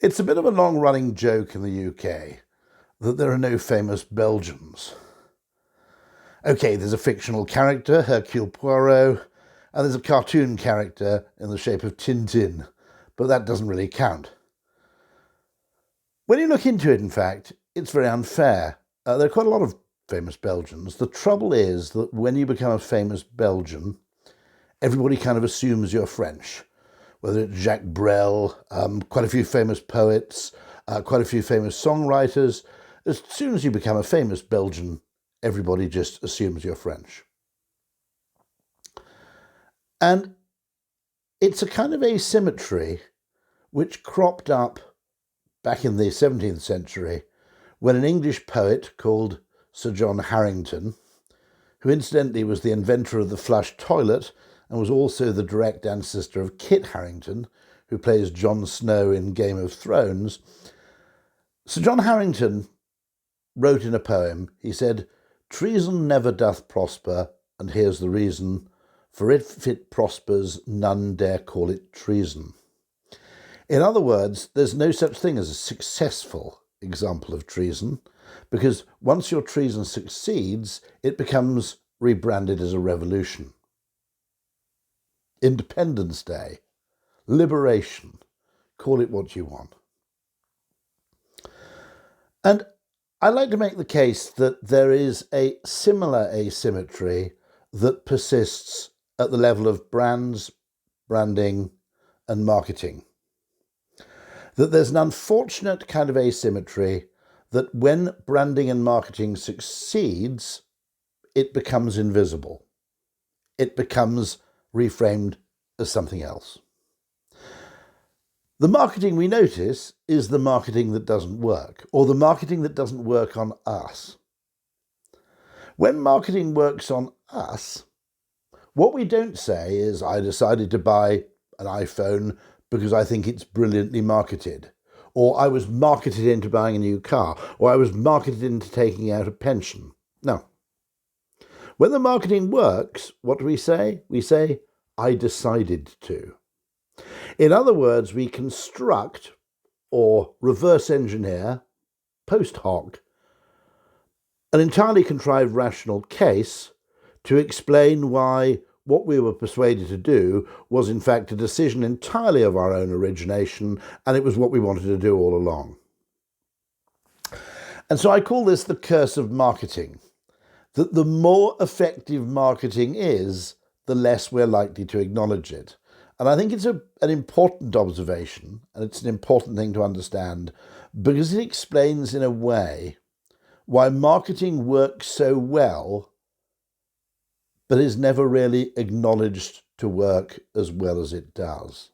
It's a bit of a long-running joke in the UK that there are no famous Belgians. Okay, there's a fictional character, Hercule Poirot, and there's a cartoon character in the shape of Tintin, but that doesn't really count. When you look into it, in fact, it's very unfair. There are quite a lot of famous Belgians. The trouble is that when you become a famous Belgian, everybody kind of assumes you're French, whether it's Jacques Brel, quite a few famous poets, quite a few famous songwriters. As soon as you become a famous Belgian, everybody just assumes you're French. And it's a kind of asymmetry which cropped up back in the 17th century when an English poet called Sir John Harington, who incidentally was the inventor of the flush toilet and was also the direct ancestor of Kit Harington, who plays Jon Snow in Game of Thrones. Sir John Harington wrote in a poem, he said, "Treason never doth prosper, and here's the reason, for if it prospers, none dare call it treason." In other words, there's no such thing as a successful example of treason, because once your treason succeeds, it becomes rebranded as a revolution. Independence Day, liberation, call it what you want. And I like to make the case that there is a similar asymmetry that persists at the level of brands, branding, and marketing. That there's an unfortunate kind of asymmetry that when branding and marketing succeeds, it becomes invisible. It becomes reframed as something else. The marketing we notice is the marketing that doesn't work, or the marketing that doesn't work on us. When marketing works on us, what we don't say is, I decided to buy an iPhone because I think it's brilliantly marketed, or I was marketed into buying a new car, or I was marketed into taking out a pension. No. When the marketing works, what do we say? We say, I decided to. In other words, we construct or reverse engineer, post hoc, an entirely contrived rational case to explain why what we were persuaded to do was in fact a decision entirely of our own origination, and it was what we wanted to do all along. And so I call this the curse of marketing, that the more effective marketing is, the less we're likely to acknowledge it. And I think it's an important observation, and it's an important thing to understand, because it explains in a way why marketing works so well, but is never really acknowledged to work as well as it does.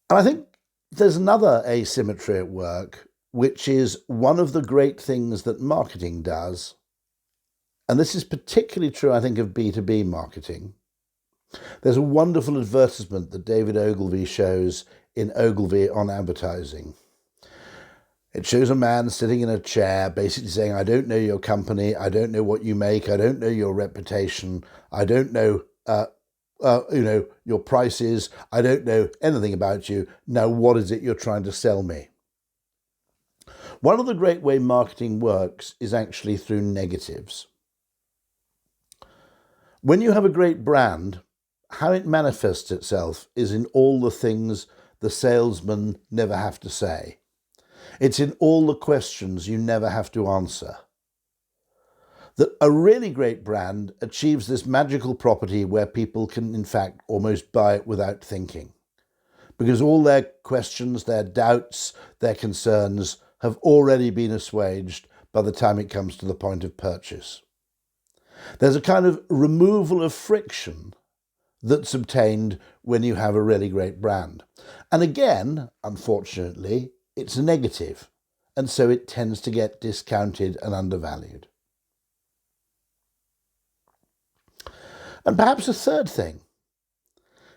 And I think there's another asymmetry at work, which is one of the great things that marketing does. And this is particularly true, I think, of B2B marketing. There's a wonderful advertisement that David Ogilvy shows in Ogilvy on Advertising. It shows a man sitting in a chair basically saying, I don't know your company, I don't know what you make, I don't know your reputation, I don't know your prices, I don't know anything about you. Now, what is it you're trying to sell me? One of the great ways marketing works is actually through negatives. When you have a great brand, how it manifests itself is in all the things the salesman never have to say. It's in all the questions you never have to answer. That a really great brand achieves this magical property where people can, in fact, almost buy it without thinking. Because all their questions, their doubts, their concerns have already been assuaged by the time it comes to the point of purchase. There's a kind of removal of friction that's obtained when you have a really great brand. And again, unfortunately, it's a negative, and so it tends to get discounted and undervalued. And perhaps a third thing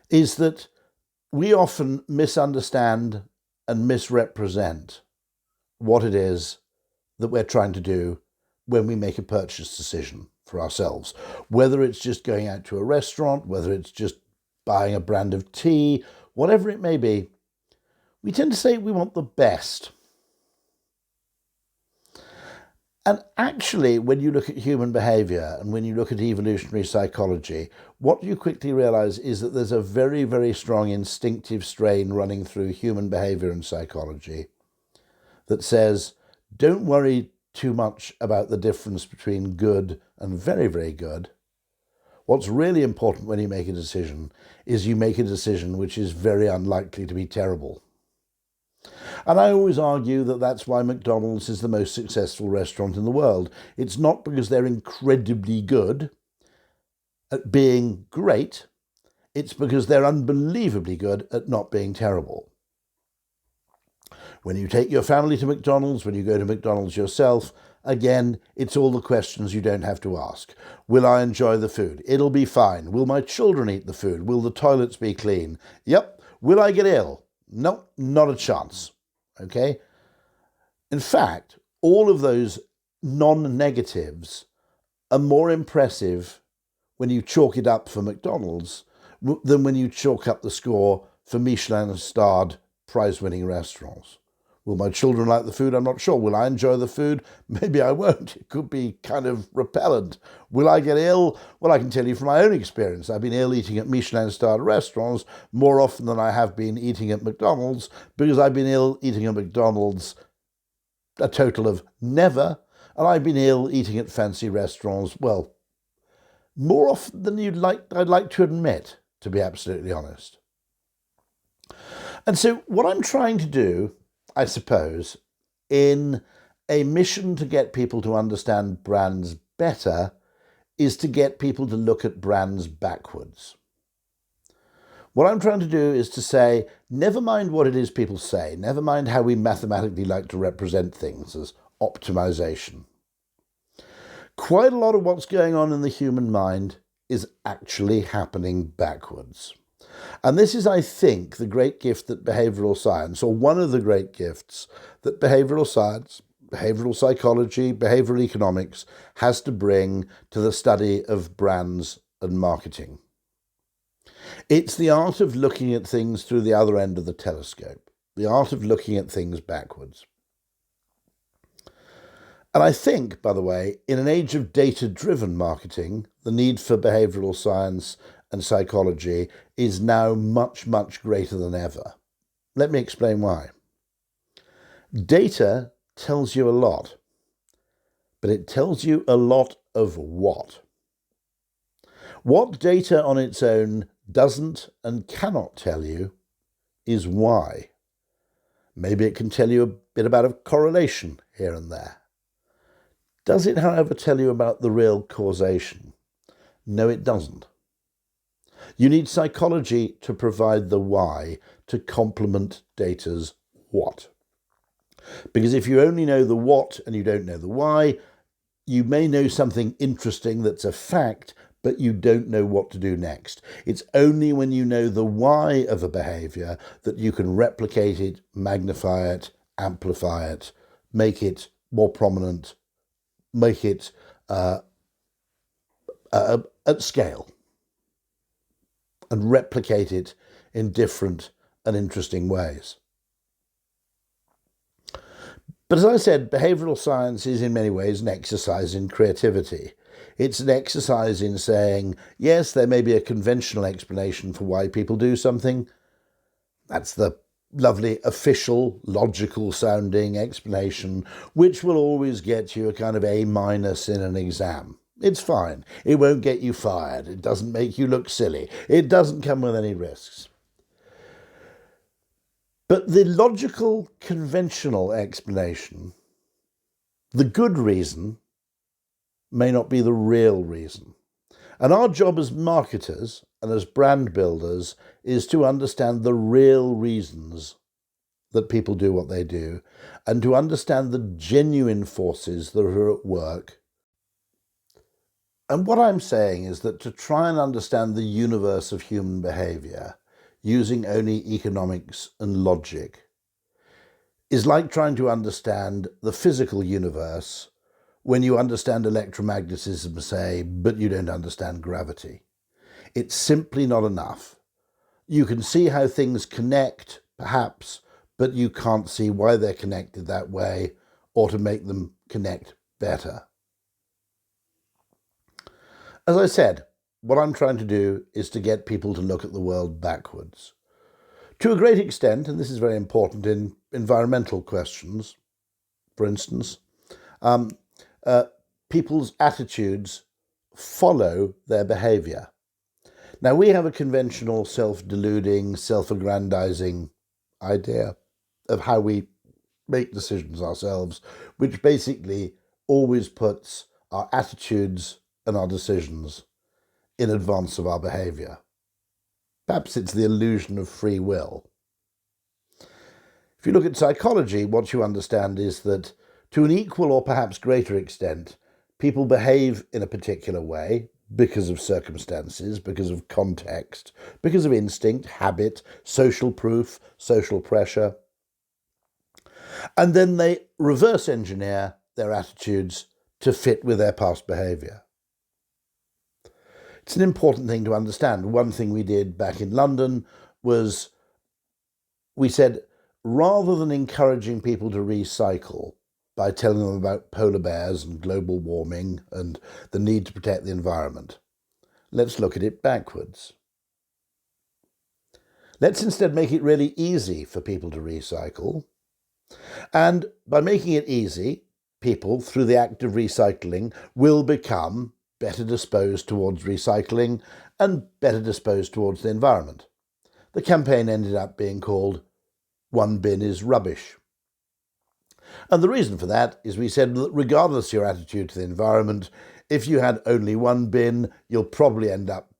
is that we often misunderstand and misrepresent what it is that we're trying to do when we make a purchase decision for ourselves, whether it's just going out to a restaurant, whether it's just buying a brand of tea, whatever it may be, we tend to say we want the best. And actually, when you look at human behavior and when you look at evolutionary psychology, what you quickly realize is that there's a very, very strong instinctive strain running through human behavior and psychology that says, don't worry too much about the difference between good and very, very good. What's really important when you make a decision is you make a decision which is very unlikely to be terrible. And I always argue that that's why McDonald's is the most successful restaurant in the world. It's not because they're incredibly good at being great. It's because they're unbelievably good at not being terrible. When you take your family to McDonald's, when you go to McDonald's yourself, again, it's all the questions you don't have to ask. Will I enjoy the food? It'll be fine. Will my children eat the food? Will the toilets be clean? Yep. Will I get ill? No, not a chance. Okay? In fact, all of those non-negatives are more impressive when you chalk it up for McDonald's than when you chalk up the score for Michelin-starred prize-winning restaurants. Will my children like the food? I'm not sure. Will I enjoy the food? Maybe I won't. It could be kind of repellent. Will I get ill? Well, I can tell you from my own experience. I've been ill eating at Michelin-starred restaurants more often than I have been eating at McDonald's, because I've been ill eating at McDonald's a total of never, and I've been ill eating at fancy restaurants, well, more often than I'd like to admit, to be absolutely honest. And so what I'm trying to do, I suppose, in a mission to get people to understand brands better, is to get people to look at brands backwards. What I'm trying to do is to say, never mind what it is people say, never mind how we mathematically like to represent things as optimization. Quite a lot of what's going on in the human mind is actually happening backwards. And this is, I think, the great gift that behavioral science, or one of the great gifts that behavioral science, behavioral psychology, behavioral economics has to bring to the study of brands and marketing. It's the art of looking at things through the other end of the telescope, the art of looking at things backwards. And I think, by the way, in an age of data-driven marketing, the need for behavioral science and psychology is now much, much greater than ever. Let me explain why. Data tells you a lot, but it tells you a lot of what? What data on its own doesn't and cannot tell you is why. Maybe it can tell you a bit about a correlation here and there. Does it, however, tell you about the real causation? No, it doesn't. You need psychology to provide the why to complement data's what. Because if you only know the what and you don't know the why, you may know something interesting that's a fact, but you don't know what to do next. It's only when you know the why of a behavior that you can replicate it, magnify it, amplify it, make it more prominent, make it at scale, and replicate it in different and interesting ways. But as I said, behavioral science is in many ways an exercise in creativity. It's an exercise in saying, yes, there may be a conventional explanation for why people do something. That's the lovely, official, logical sounding explanation, which will always get you a kind of A- in an exam. It's fine. It won't get you fired. It doesn't make you look silly. It doesn't come with any risks. But the logical, conventional explanation, the good reason, may not be the real reason. And our job as marketers and as brand builders is to understand the real reasons that people do what they do, and to understand the genuine forces that are at work. And what I'm saying is that to try and understand the universe of human behavior using only economics and logic is like trying to understand the physical universe when you understand electromagnetism, say, but you don't understand gravity. It's simply not enough. You can see how things connect, perhaps, but you can't see why they're connected that way or to make them connect better. As I said, what I'm trying to do is to get people to look at the world backwards. To a great extent, and this is very important in environmental questions, for instance, people's attitudes follow their behaviour. Now, we have a conventional self-deluding, self-aggrandizing idea of how we make decisions ourselves, which basically always puts our attitudes and our decisions in advance of our behaviour. Perhaps it's the illusion of free will. If you look at psychology, what you understand is that to an equal or perhaps greater extent, people behave in a particular way because of circumstances, because of context, because of instinct, habit, social proof, social pressure. And then they reverse engineer their attitudes to fit with their past behaviour. It's an important thing to understand. One thing we did back in London was we said, rather than encouraging people to recycle by telling them about polar bears and global warming and the need to protect the environment, let's look at it backwards. Let's instead make it really easy for people to recycle. And by making it easy, people, through the act of recycling, will become better disposed towards recycling and better disposed towards the environment. The campaign ended up being called "One Bin is Rubbish." And the reason for that is we said that regardless of your attitude to the environment, if you had only one bin, you'll probably end up,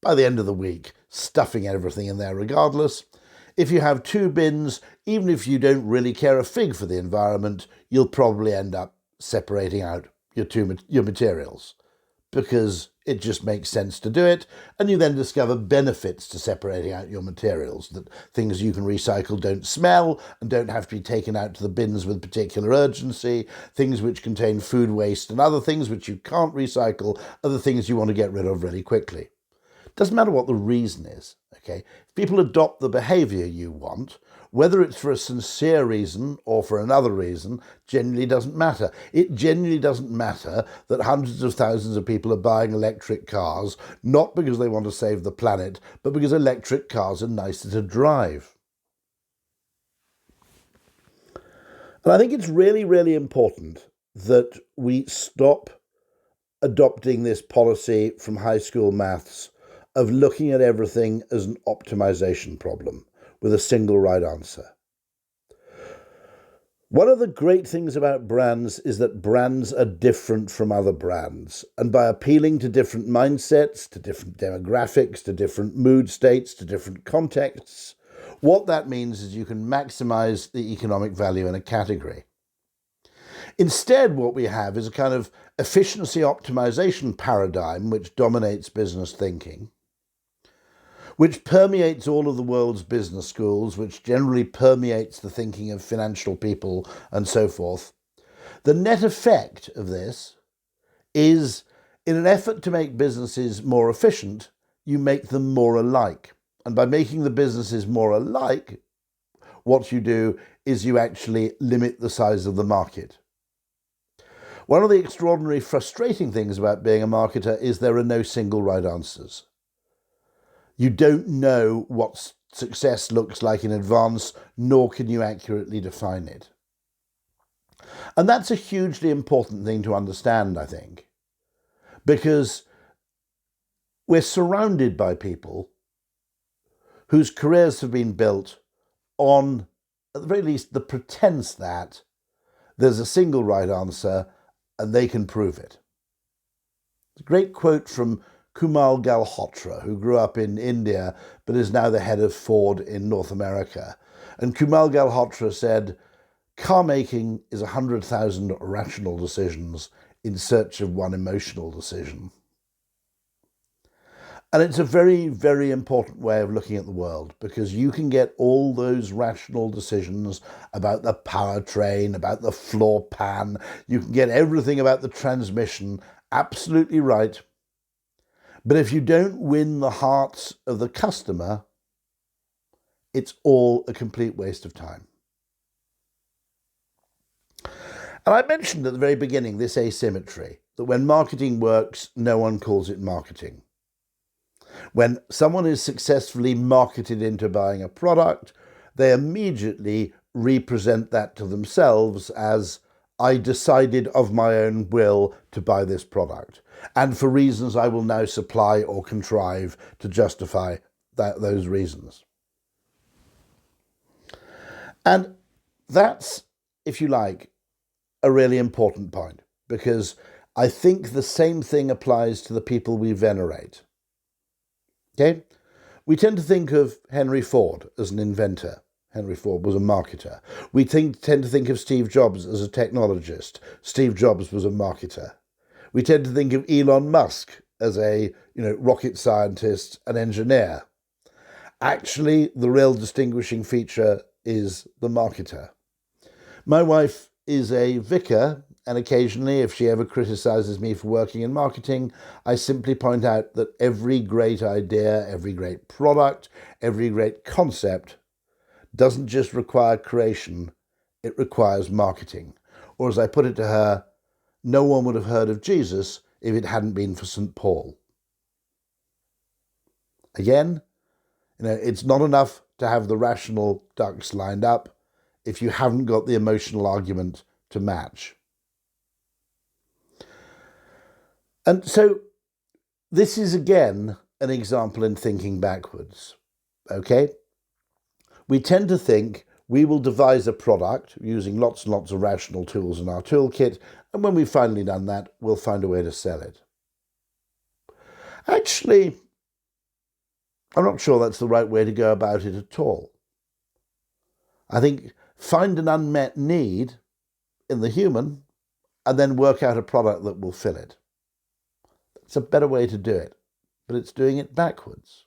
by the end of the week, stuffing everything in there regardless. If you have two bins, even if you don't really care a fig for the environment, you'll probably end up separating out your materials, because it just makes sense to do it, and you then discover benefits to separating out your materials, that things you can recycle don't smell and don't have to be taken out to the bins with particular urgency, things which contain food waste and other things which you can't recycle are the things you want to get rid of really quickly. Doesn't matter what the reason is, okay? If people adopt the behaviour you want, whether it's for a sincere reason or for another reason, genuinely doesn't matter. It genuinely doesn't matter that hundreds of thousands of people are buying electric cars, not because they want to save the planet, but because electric cars are nicer to drive. And I think it's really, really important that we stop adopting this policy from high school maths of looking at everything as an optimization problem with a single right answer. One of the great things about brands is that brands are different from other brands. And by appealing to different mindsets, to different demographics, to different mood states, to different contexts, what that means is you can maximize the economic value in a category. Instead, what we have is a kind of efficiency optimization paradigm which dominates business thinking, which permeates all of the world's business schools, which generally permeates the thinking of financial people and so forth. The net effect of this is, in an effort to make businesses more efficient, you make them more alike. And by making the businesses more alike, what you do is you actually limit the size of the market. One of the extraordinary frustrating things about being a marketer is there are no single right answers. You don't know what success looks like in advance, nor can you accurately define it. And that's a hugely important thing to understand, I think, because we're surrounded by people whose careers have been built on, at the very least, the pretense that there's a single right answer and they can prove it. It's a great quote from Kumal Galhotra, who grew up in India but is now the head of Ford in North America. And Kumal Galhotra said, "Car making is 100,000 rational decisions in search of one emotional decision." And it's a very, very important way of looking at the world, because you can get all those rational decisions about the powertrain, about the floor pan, you can get everything about the transmission absolutely right. But if you don't win the hearts of the customer, It's all a complete waste of time. And I mentioned at the very beginning this asymmetry, that when marketing works, no one calls it marketing. When someone is successfully marketed into buying a product, they immediately represent that to themselves as, I decided of my own will to buy this product, and for reasons I will now supply or contrive to justify those reasons. And that's, if you like, a really important point, because I think the same thing applies to the people we venerate. Okay? We tend to think of Henry Ford as an inventor. Henry Ford was a marketer. We tend to think of Steve Jobs as a technologist. Steve Jobs was a marketer. We tend to think of Elon Musk as a rocket scientist and engineer. Actually, the real distinguishing feature is the marketer. My wife is a vicar, and occasionally, if she ever criticises me for working in marketing, I simply point out that every great idea, every great product, every great concept doesn't just require creation, it requires marketing. Or as I put it to her, no one would have heard of Jesus if it hadn't been for St. Paul. Again, it's not enough to have the rational ducks lined up if you haven't got the emotional argument to match. And so this is again an example in thinking backwards, okay? We tend to think we will devise a product using lots and lots of rational tools in our toolkit, and when we've finally done that, we'll find a way to sell it. Actually, I'm not sure that's the right way to go about it at all. I think find an unmet need in the human and then work out a product that will fill it. It's a better way to do it, but it's doing it backwards.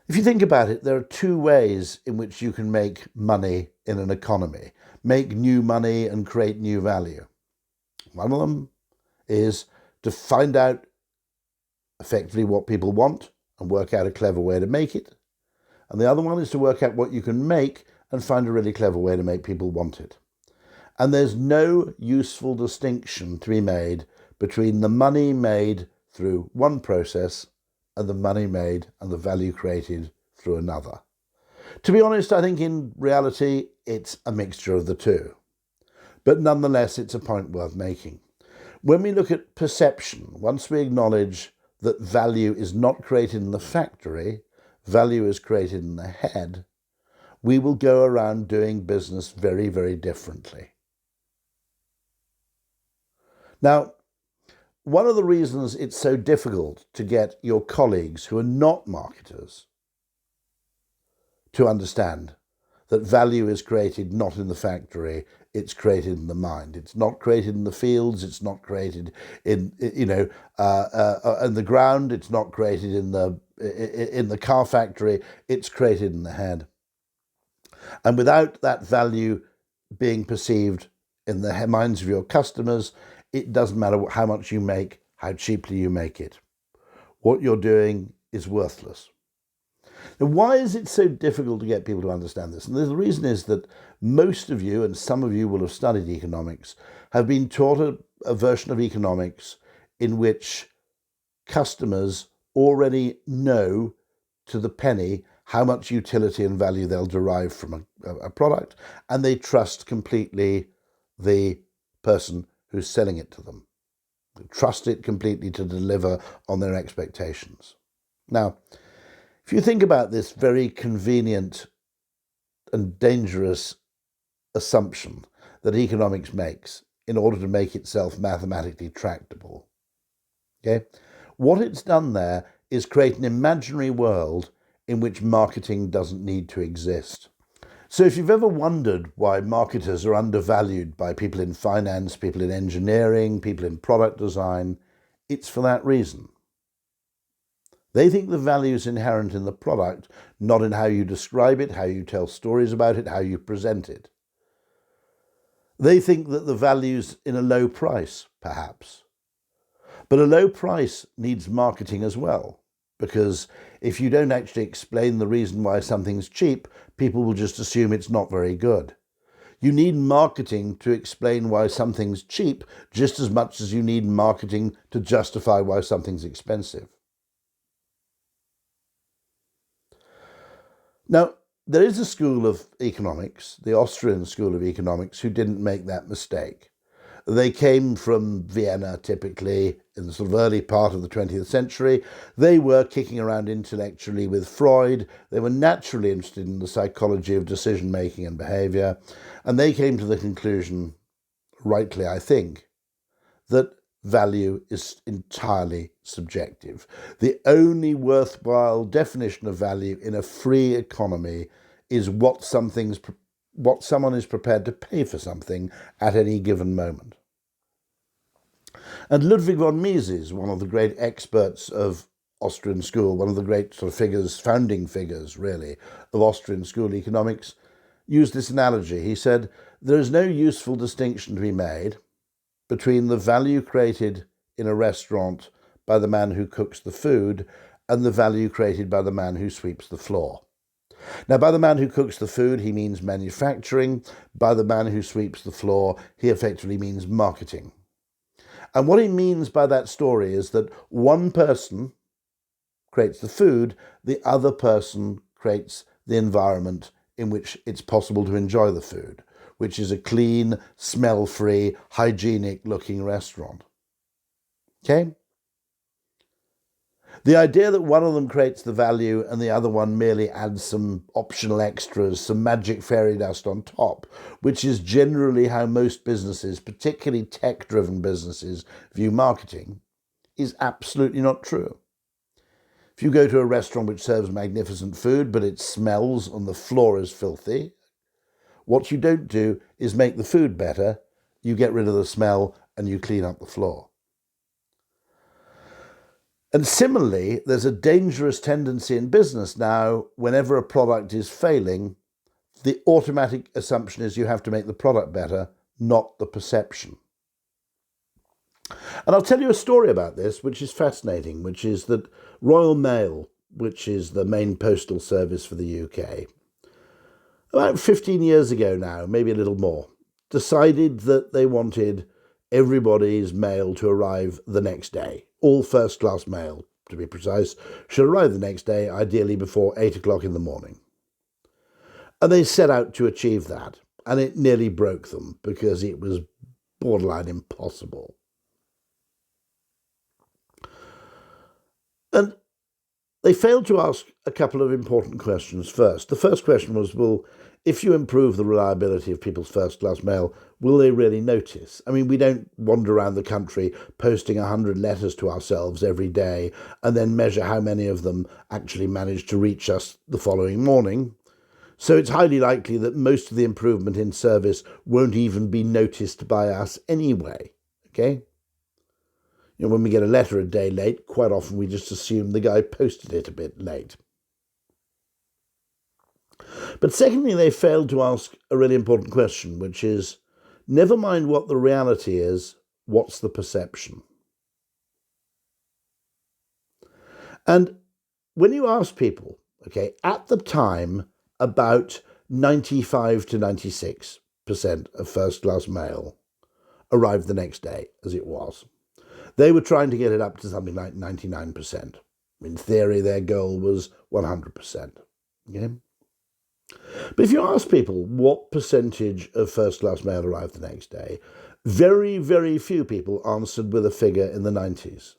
If you think about it, there are two ways in which you can make money in an economy, make new money and create new value. One of them is to find out effectively what people want and work out a clever way to make it. And the other one is to work out what you can make and find a really clever way to make people want it. And there's no useful distinction to be made between the money made through one process and the money made and the value created through another. To be honest, I think in reality, it's a mixture of the two. But nonetheless, it's a point worth making. When we look at perception, once we acknowledge that value is not created in the factory, value is created in the head, we will go around doing business very, very differently. Now, one of the reasons it's so difficult to get your colleagues who are not marketers to understand that value is created not in the factory, it's created in the mind. It's not created in the fields, it's not created in the ground, it's not created in the car factory, it's created in the head. And without that value being perceived in the minds of your customers, it doesn't matter how much you make, how cheaply you make it. What you're doing is worthless. Now, why is it so difficult to get people to understand this? And the reason is that most of you, and some of you will have studied economics, have been taught a version of economics in which customers already know to the penny how much utility and value they'll derive from a product, and they trust completely the person who's selling it to them. They trust it completely to deliver on their expectations. Now, if you think about this very convenient and dangerous assumption that economics makes in order to make itself mathematically tractable, okay, what it's done there is create an imaginary world in which marketing doesn't need to exist. So if you've ever wondered why marketers are undervalued by people in finance, people in engineering, people in product design, it's for that reason. They think the value is inherent in the product, not in how you describe it, how you tell stories about it, how you present it. They think that the value's in a low price, perhaps. But a low price needs marketing as well. because if you don't actually explain the reason why something's cheap, people will just assume it's not very good. You need marketing to explain why something's cheap just as much as you need marketing to justify why something's expensive. Now, there is a school of economics, the Austrian school of economics, who didn't make that mistake. They came from Vienna, typically, in the sort of early part of the 20th century. They were kicking around intellectually with Freud. They were naturally interested in the psychology of decision-making and behaviour. And they came to the conclusion, rightly I think, that value is entirely subjective. The only worthwhile definition of value in a free economy is what someone is prepared to pay for something at any given moment. And Ludwig von Mises, one of the great experts of Austrian school, one of the great sort of figures, founding figures really, of Austrian school economics, used this analogy. He said, there is no useful distinction to be made between the value created in a restaurant by the man who cooks the food and the value created by the man who sweeps the floor. Now, by the man who cooks the food, he means manufacturing. By the man who sweeps the floor, he effectively means marketing. And what he means by that story is that one person creates the food, the other person creates the environment in which it's possible to enjoy the food, which is a clean, smell-free, hygienic-looking restaurant. Okay? The idea that one of them creates the value and the other one merely adds some optional extras, some magic fairy dust on top, which is generally how most businesses, particularly tech-driven businesses, view marketing, is absolutely not true. If you go to a restaurant which serves magnificent food, but it smells and the floor is filthy, what you don't do is make the food better, you get rid of the smell and you clean up the floor. And similarly, there's a dangerous tendency in business now, whenever a product is failing, the automatic assumption is you have to make the product better, not the perception. And I'll tell you a story about this, which is fascinating, which is that Royal Mail, which is the main postal service for the UK, about 15 years ago now, maybe a little more, decided that they wanted everybody's mail to arrive the next day. All first-class mail, to be precise, should arrive the next day, ideally before 8 o'clock in the morning. And they set out to achieve that, and it nearly broke them because it was borderline impossible. And they failed to ask a couple of important questions first. The first question was, well, if you improve the reliability of people's first-class mail, will they really notice? I mean, we don't wander around the country posting 100 letters to ourselves every day and then measure how many of them actually manage to reach us the following morning. So it's highly likely that most of the improvement in service won't even be noticed by us anyway, okay? You know, when we get a letter a day late, quite often we just assume the guy posted it a bit late. But secondly, they failed to ask a really important question, which is, never mind what the reality is, what's the perception? And when you ask people, okay, at the time, about 95 to 96% of first-class mail arrived the next day, as it was. They were trying to get it up to something like 99%. In theory, their goal was 100%. Okay? But if you ask people what percentage of first-class mail arrived the next day, very, very few people answered with a figure in the 90s.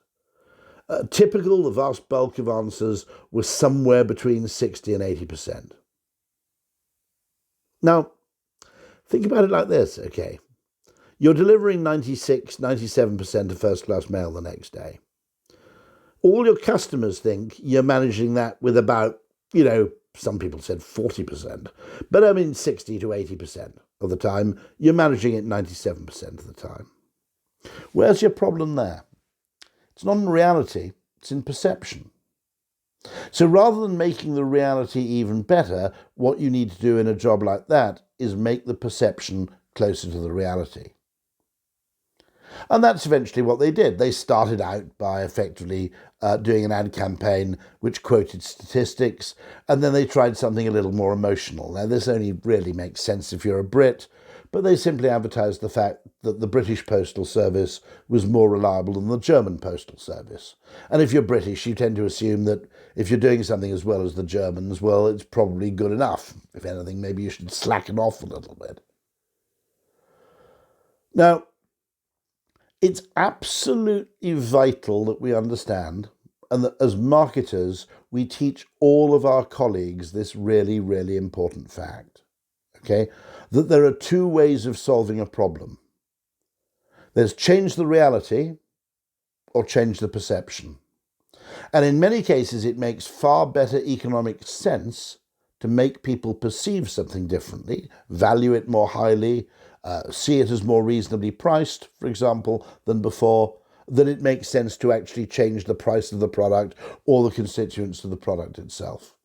Typical, the vast bulk of answers was somewhere between 60 and 80%. Now, think about it like this, okay? You're delivering 96, 97% of first-class mail the next day. All your customers think you're managing that with about, some people said 40%, but I mean 60 to 80% of the time. You're managing it 97% of the time. Where's your problem there? It's not in reality, it's in perception. So rather than making the reality even better, what you need to do in a job like that is make the perception closer to the reality. And that's eventually what they did. They started out by effectively doing an ad campaign which quoted statistics, and then they tried something a little more emotional. Now, this only really makes sense if you're a Brit, but they simply advertised the fact that the British Postal Service was more reliable than the German Postal Service. And if you're British, you tend to assume that if you're doing something as well as the Germans, well, it's probably good enough. If anything, maybe you should slacken off a little bit. Now, it's absolutely vital that we understand, and that as marketers, we teach all of our colleagues this really, really important fact, okay? That there are two ways of solving a problem. There's change the reality or change the perception. And in many cases, it makes far better economic sense to make people perceive something differently, value it more highly, see it as more reasonably priced, for example, than before, than it makes sense to actually change the price of the product or the constituents of the product itself.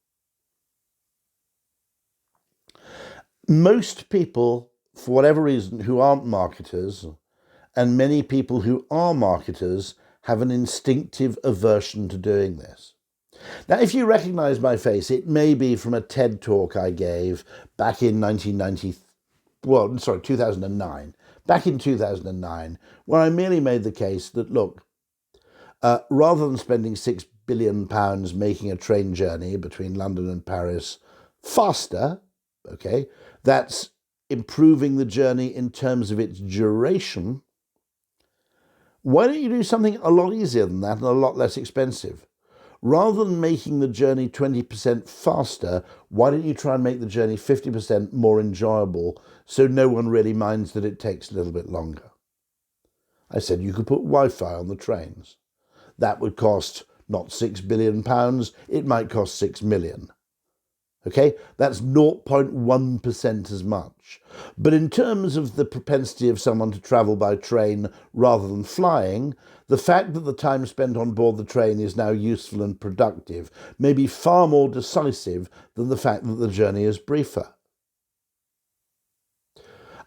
Most people, for whatever reason, who aren't marketers, and many people who are marketers, have an instinctive aversion to doing this. Now, if you recognize my face, it may be from a TED talk I gave back in 2009. Back in 2009, where I merely made the case that, look, rather than spending £6 billion making a train journey between London and Paris faster, okay, that's improving the journey in terms of its duration, why don't you do something a lot easier than that and a lot less expensive? Rather than making the journey 20% faster, why don't you try and make the journey 50% more enjoyable so no one really minds that it takes a little bit longer? I said you could put Wi-Fi on the trains. That would cost not £6 billion, it might cost 6 million. Okay, that's 0.1% as much. But in terms of the propensity of someone to travel by train rather than flying, the fact that the time spent on board the train is now useful and productive may be far more decisive than the fact that the journey is briefer.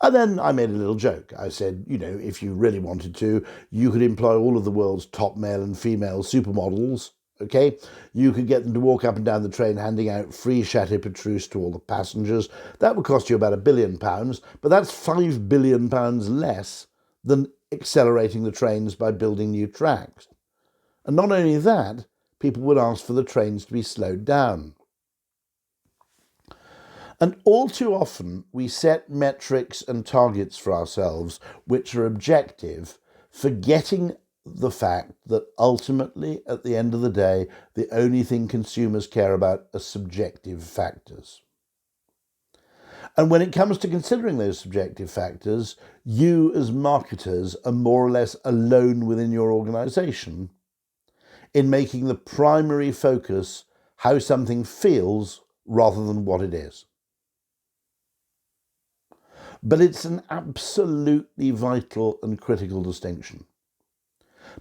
And then I made a little joke. I said, you know, if you really wanted to, you could employ all of the world's top male and female supermodels. Okay, you could get them to walk up and down the train handing out free Chateau Petrus to all the passengers. That would cost you about £1 billion, but that's £5 billion less than accelerating the trains by building new tracks. And not only that, people would ask for the trains to be slowed down. And all too often, we set metrics and targets for ourselves which are objective, forgetting the fact that ultimately, at the end of the day, the only thing consumers care about are subjective factors. And when it comes to considering those subjective factors, you as marketers are more or less alone within your organisation in making the primary focus how something feels rather than what it is. But it's an absolutely vital and critical distinction,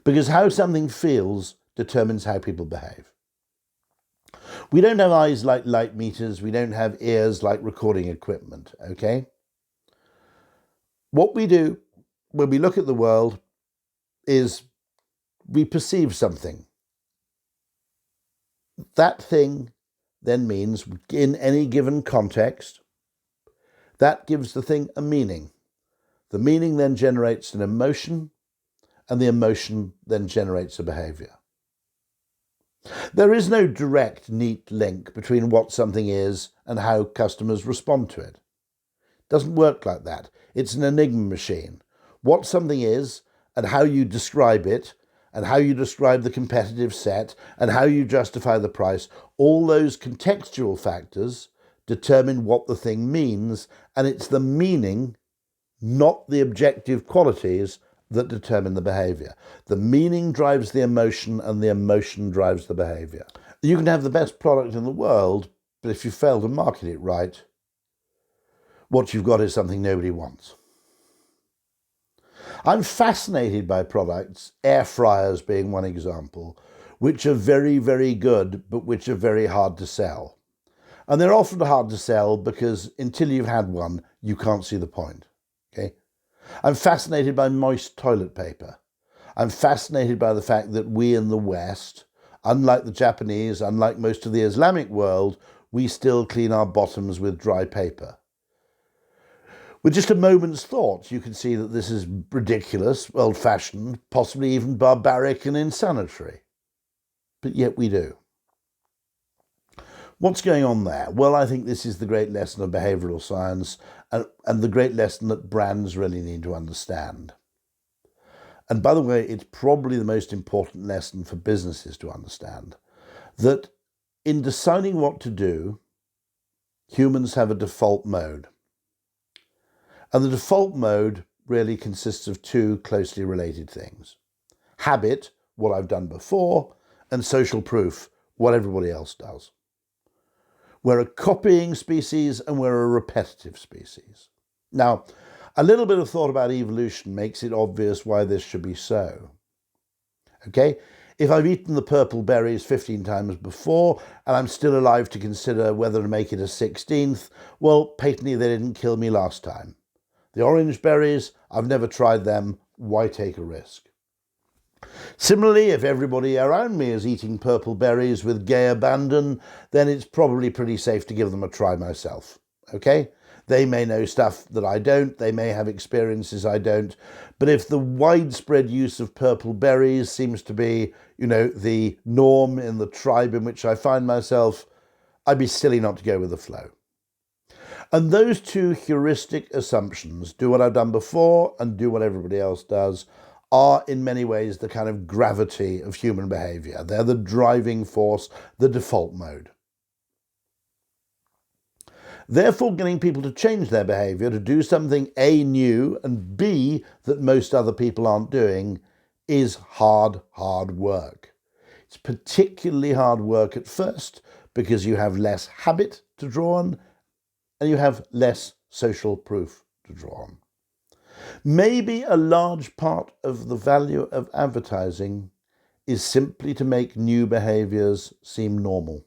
because how something feels determines how people behave. We don't have eyes like light meters, we don't have ears like recording equipment, okay? What we do when we look at the world is we perceive something. That thing then means, in any given context, that gives the thing a meaning. The meaning then generates an emotion, and the emotion then generates a behaviour. There is no direct, neat link between what something is and how customers respond to it. It doesn't work like that. It's an enigma machine. What something is and how you describe it, and how you describe the competitive set, and how you justify the price, all those contextual factors determine what the thing means, and it's the meaning, not the objective qualities, that determine the behaviour. The meaning drives the emotion, and the emotion drives the behaviour. You can have the best product in the world, but if you fail to market it right, what you've got is something nobody wants. I'm fascinated by products, air fryers being one example, which are very, very good, but which are very hard to sell. And they're often hard to sell because until you've had one, you can't see the point. Okay? I'm fascinated by moist toilet paper. I'm fascinated by the fact that we in the West, unlike the Japanese, unlike most of the Islamic world, we still clean our bottoms with dry paper. With just a moment's thought, you can see that this is ridiculous, old-fashioned, possibly even barbaric and insanitary. But yet we do. What's going on there? Well, I think this is the great lesson of behavioural science and the great lesson that brands really need to understand. And by the way, it's probably the most important lesson for businesses to understand, that in deciding what to do, humans have a default mode. And the default mode really consists of two closely related things. Habit, what I've done before, and social proof, what everybody else does. We're a copying species and we're a repetitive species. Now, a little bit of thought about evolution makes it obvious why this should be so. Okay? If I've eaten the purple berries 15 times before and I'm still alive to consider whether to make it a 16th, well, patently they didn't kill me last time. The orange berries, I've never tried them. Why take a risk? Similarly, if everybody around me is eating purple berries with gay abandon, then it's probably pretty safe to give them a try myself. Okay? They may know stuff that I don't. They may have experiences I don't. But if the widespread use of purple berries seems to be, the norm in the tribe in which I find myself, I'd be silly not to go with the flow. And those two heuristic assumptions, do what I've done before and do what everybody else does, are in many ways the kind of gravity of human behaviour. They're the driving force, the default mode. Therefore, getting people to change their behaviour, to do something A, new, and B, that most other people aren't doing, is hard work. It's particularly hard work at first because you have less habit to draw on and you have less social proof to draw on. Maybe a large part of the value of advertising is simply to make new behaviours seem normal.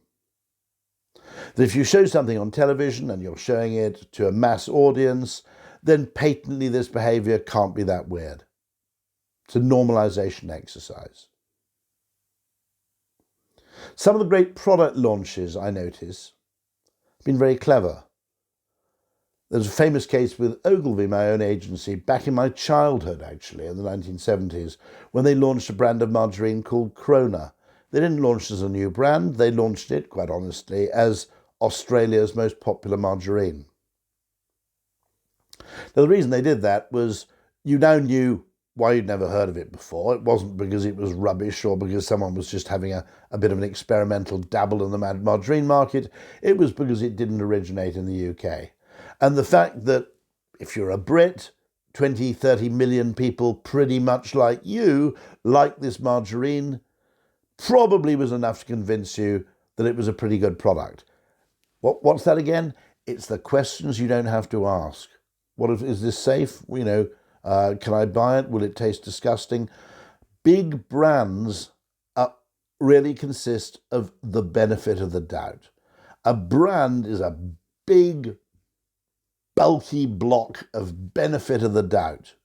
That if you show something on television and you're showing it to a mass audience, then patently this behaviour can't be that weird. It's a normalisation exercise. Some of the great product launches, I notice, have been very clever. There's a famous case with Ogilvy, my own agency, back in my childhood, actually, in the 1970s, when they launched a brand of margarine called Krona. They didn't launch it as a new brand. They launched it, quite honestly, as Australia's most popular margarine. Now, the reason they did that was you now knew why you'd never heard of it before. It wasn't because it was rubbish or because someone was just having a bit of an experimental dabble in the margarine market. It was because it didn't originate in the UK. And the fact that if you're a Brit, 20, 30 million people pretty much like you like this margarine probably was enough to convince you that it was a pretty good product. What's that again? It's the questions you don't have to ask. Is this safe? Can I buy it? Will it taste disgusting? Big brands really consist of the benefit of the doubt. A brand is a big, bulky block of benefit of the doubt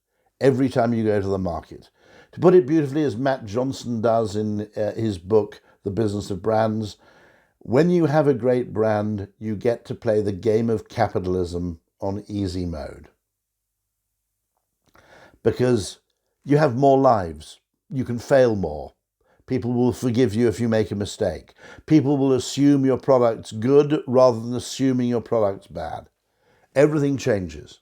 every time you go to the market. To put it beautifully, as Matt Johnson does in his book, The Business of Brands, when you have a great brand, you get to play the game of capitalism on easy mode. Because you have more lives. You can fail more. People will forgive you if you make a mistake. People will assume your product's good rather than assuming your product's bad. Everything changes.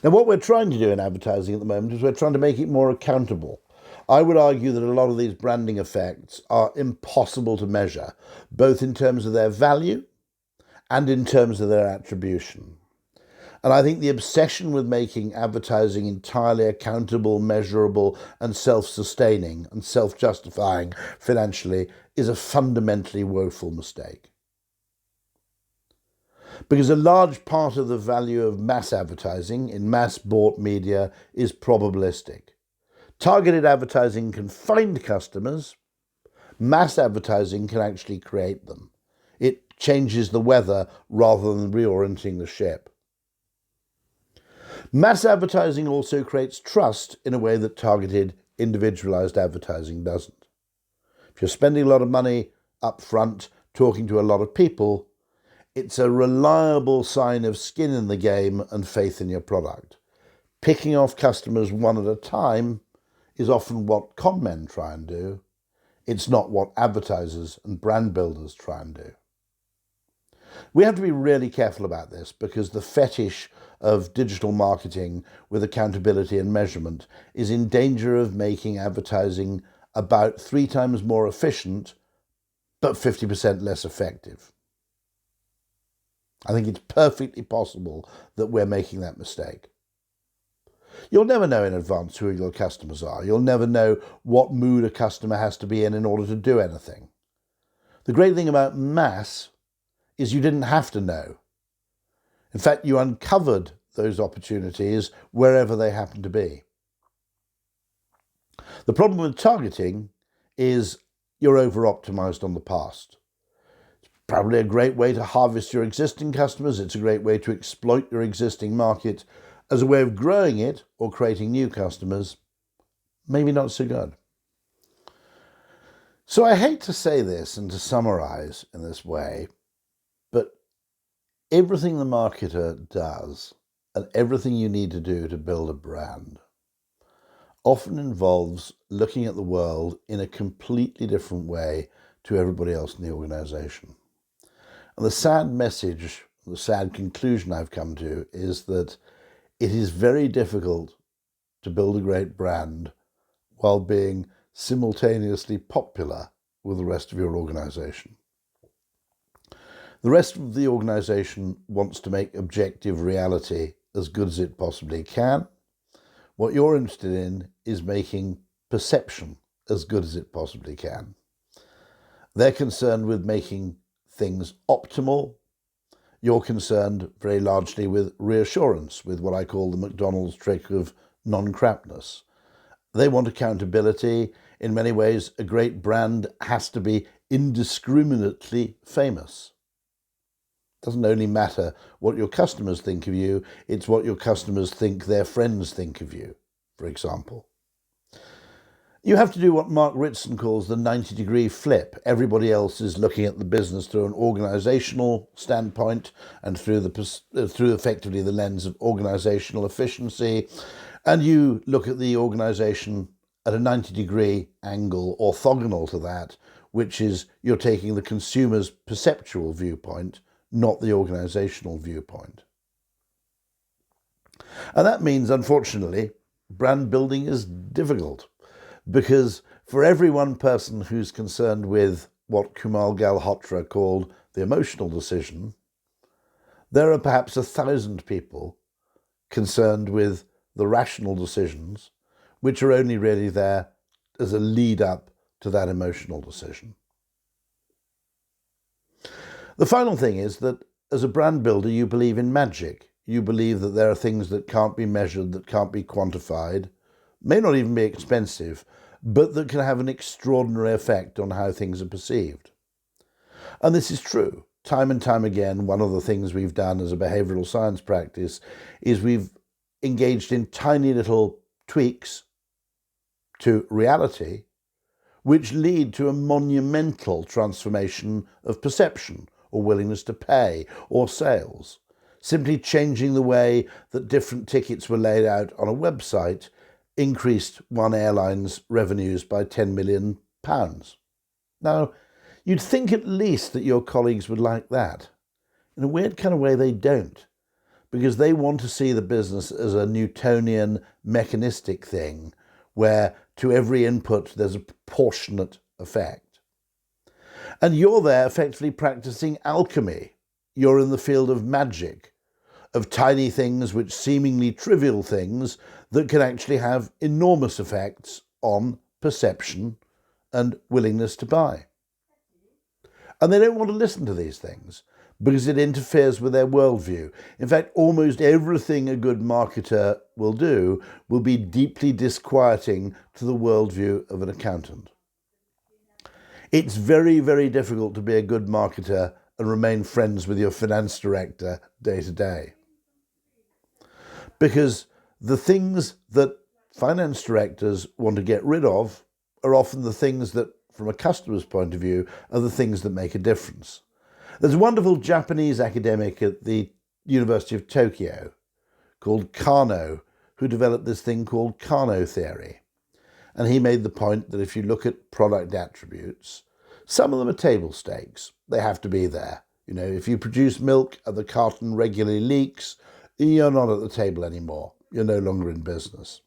Now, what we're trying to do in advertising at the moment is we're trying to make it more accountable. I would argue that a lot of these branding effects are impossible to measure, both in terms of their value and in terms of their attribution. And I think the obsession with making advertising entirely accountable, measurable, and self-sustaining and self-justifying financially is a fundamentally woeful mistake. Because a large part of the value of mass advertising in mass-bought media is probabilistic. Targeted advertising can find customers. Mass advertising can actually create them. It changes the weather rather than reorienting the ship. Mass advertising also creates trust in a way that targeted, individualized advertising doesn't. If you're spending a lot of money up front, talking to a lot of people, it's a reliable sign of skin in the game and faith in your product. Picking off customers one at a time is often what con men try and do. It's not what advertisers and brand builders try and do. We have to be really careful about this because the fetish of digital marketing with accountability and measurement is in danger of making advertising about 3 times more efficient, but 50% less effective. I think it's perfectly possible that we're making that mistake. You'll never know in advance who your customers are. You'll never know what mood a customer has to be in order to do anything. The great thing about mass is you didn't have to know. In fact, you uncovered those opportunities wherever they happen to be. The problem with targeting is you're over-optimized on the past. It's probably a great way to harvest your existing customers. It's a great way to exploit your existing market as a way of growing it or creating new customers. Maybe not so good. So I hate to say this and to summarize in this way, but everything the marketer does and everything you need to do to build a brand often involves looking at the world in a completely different way to everybody else in the organization. And the sad message, the sad conclusion I've come to is that it is very difficult to build a great brand while being simultaneously popular with the rest of your organization. The rest of the organization wants to make objective reality as good as it possibly can. What you're interested in is making perception as good as it possibly can. They're concerned with making things optimal. You're concerned very largely with reassurance, with what I call the McDonald's trick of non-crapness. They want accountability. In many ways, a great brand has to be indiscriminately famous. It doesn't only matter what your customers think of you, it's what your customers think their friends think of you, for example. You have to do what Mark Ritson calls the 90-degree flip. Everybody else is looking at the business through an organizational standpoint and through effectively the lens of organizational efficiency. And you look at the organization at a 90-degree angle orthogonal to that, which is you're taking the consumer's perceptual viewpoint, not the organizational viewpoint. And that means, unfortunately, brand building is difficult. Because for every one person who's concerned with what Kumail Galhotra called the emotional decision, there are perhaps 1,000 people concerned with the rational decisions, which are only really there as a lead up to that emotional decision. The final thing is that as a brand builder, you believe in magic. You believe that there are things that can't be measured, that can't be quantified, may not even be expensive, but that can have an extraordinary effect on how things are perceived. And this is true. Time and time again, one of the things we've done as a behavioral science practice is we've engaged in tiny little tweaks to reality, which lead to a monumental transformation of perception or willingness to pay or sales. Simply changing the way that different tickets were laid out on a website increased one airline's revenues by £10 million. Now, you'd think at least that your colleagues would like that. In a weird kind of way, they don't, because they want to see the business as a Newtonian mechanistic thing where to every input there's a proportionate effect. And you're there effectively practicing alchemy. You're in the field of magic, of tiny things which seemingly trivial things that can actually have enormous effects on perception and willingness to buy. And they don't want to listen to these things because it interferes with their worldview. In fact, almost everything a good marketer will do will be deeply disquieting to the worldview of an accountant. It's very, very difficult to be a good marketer and remain friends with your finance director day to day. Because the things that finance directors want to get rid of are often the things that, from a customer's point of view, are the things that make a difference. There's a wonderful Japanese academic at the University of Tokyo called Kano, who developed this thing called Kano theory. And he made the point that if you look at product attributes, some of them are table stakes. They have to be there. You know, if you produce milk and the carton regularly leaks, you're not at the table anymore. You're no longer in business.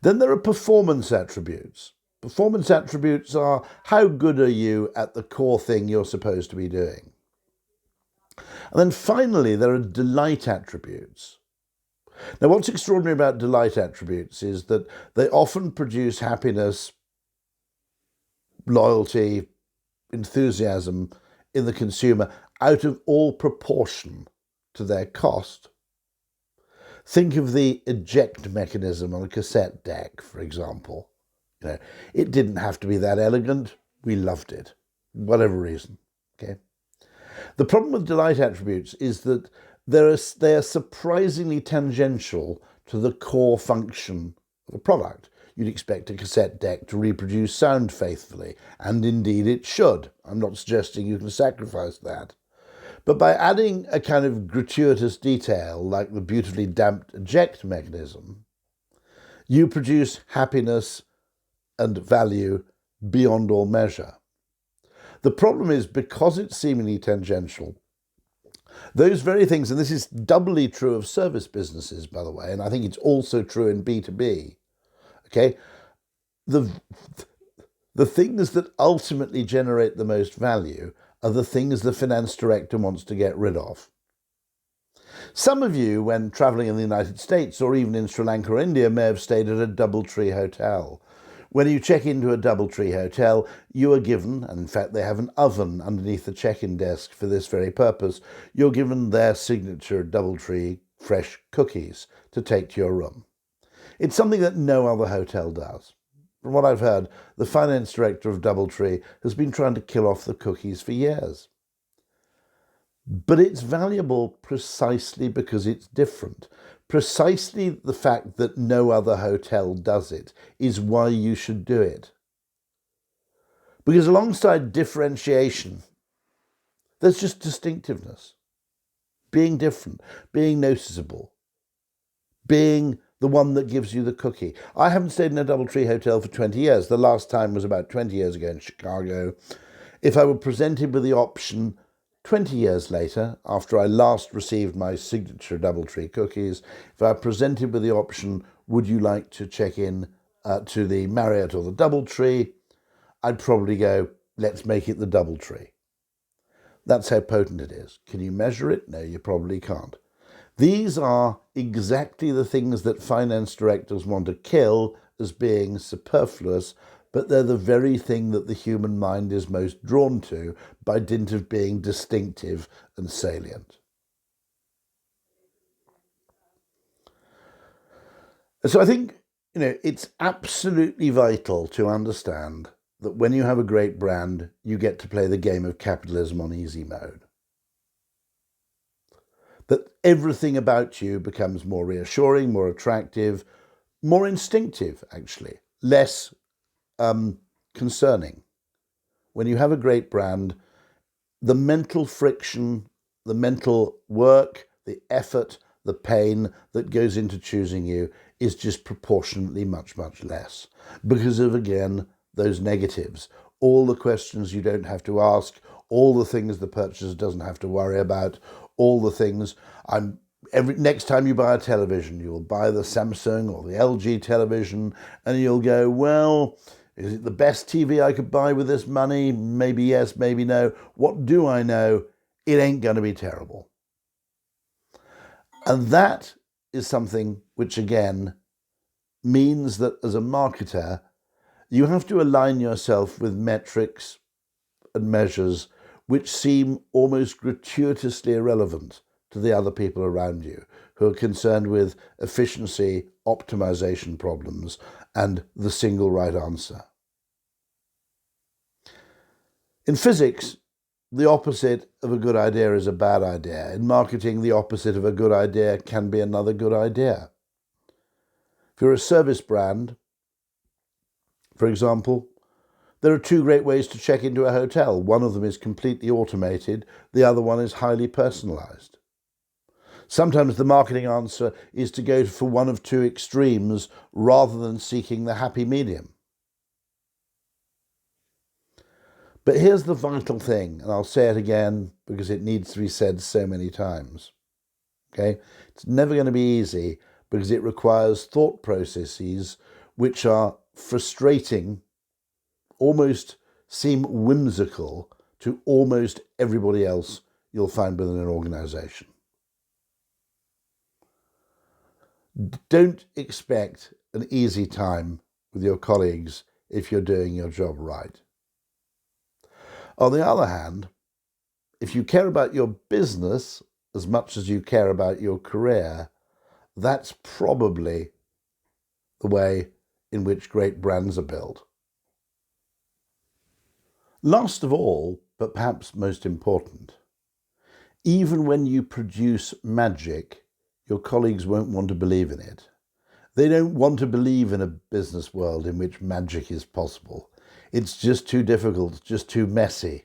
Then there are performance attributes. Performance attributes are how good are you at the core thing you're supposed to be doing. And then finally, there are delight attributes. Now, what's extraordinary about delight attributes is that they often produce happiness, loyalty, enthusiasm in the consumer out of all proportion to their cost. Think of the eject mechanism on a cassette deck, for example. You know, it didn't have to be that elegant. We loved it, whatever reason. Okay. The problem with delight attributes is that they are surprisingly tangential to the core function of a product. You'd expect a cassette deck to reproduce sound faithfully, and indeed it should. I'm not suggesting you can sacrifice that. But by adding a kind of gratuitous detail like the beautifully damped eject mechanism, you produce happiness and value beyond all measure. The problem is, because it's seemingly tangential, those very things, and this is doubly true of service businesses, by the way, and I think it's also true in B2B, okay? The things that ultimately generate the most value are the things the finance director wants to get rid of. Some of you, when travelling in the United States or even in Sri Lanka or India, may have stayed at a DoubleTree hotel. When you check into a DoubleTree hotel, you are given, and in fact they have an oven underneath the check-in desk for this very purpose, you're given their signature DoubleTree fresh cookies to take to your room. It's something that no other hotel does. From what I've heard, the finance director of DoubleTree has been trying to kill off the cookies for years. But it's valuable precisely because it's different. Precisely the fact that no other hotel does it is why you should do it. Because alongside differentiation, there's just distinctiveness. Being different, being noticeable, being the one that gives you the cookie. I haven't stayed in a DoubleTree hotel for 20 years. The last time was about 20 years ago in Chicago. If I were presented with the option 20 years later, after I last received my signature DoubleTree cookies, if I were presented with the option, would you like to check in to the Marriott or the DoubleTree, I'd probably go, let's make it the DoubleTree. That's how potent it is. Can you measure it? No, you probably can't. These are exactly the things that finance directors want to kill as being superfluous, but they're the very thing that the human mind is most drawn to by dint of being distinctive and salient. So I think, it's absolutely vital to understand that when you have a great brand, you get to play the game of capitalism on easy mode. That everything about you becomes more reassuring, more attractive, more instinctive, actually, less concerning. When you have a great brand, the mental friction, the mental work, the effort, the pain that goes into choosing you is just proportionately much, much less. Because of, again, those negatives, all the questions you don't have to ask, all the things the purchaser doesn't have to worry about, all the things. Next time you buy a television, you'll buy the Samsung or the LG television, and you'll go, well, is it the best TV I could buy with this money? Maybe yes, maybe no. What do I know? It ain't going to be terrible. And that is something which, again, means that as a marketer, you have to align yourself with metrics and measures which seem almost gratuitously irrelevant to the other people around you who are concerned with efficiency, optimization problems, and the single right answer. In physics, the opposite of a good idea is a bad idea. In marketing, the opposite of a good idea can be another good idea. If you're a service brand, for example, there are two great ways to check into a hotel. One of them is completely automated. The other one is highly personalized. Sometimes the marketing answer is to go for one of two extremes rather than seeking the happy medium. But here's the vital thing, and I'll say it again because it needs to be said so many times. Okay? It's never going to be easy because it requires thought processes which are frustrating, almost seem whimsical to almost everybody else you'll find within an organization. Don't expect an easy time with your colleagues if you're doing your job right. On the other hand, if you care about your business as much as you care about your career, that's probably the way in which great brands are built. Last of all, but perhaps most important, even when you produce magic, your colleagues won't want to believe in it. They don't want to believe in a business world in which magic is possible. It's just too difficult, just too messy.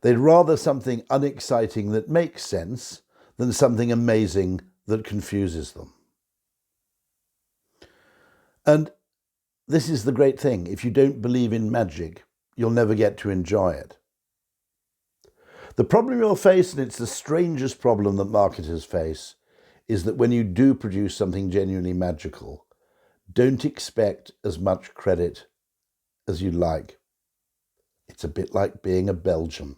They'd rather something unexciting that makes sense than something amazing that confuses them. And this is the great thing. If you don't believe in magic, you'll never get to enjoy it. The problem you'll face, and it's the strangest problem that marketers face, is that when you do produce something genuinely magical, don't expect as much credit as you'd like. It's a bit like being a Belgian.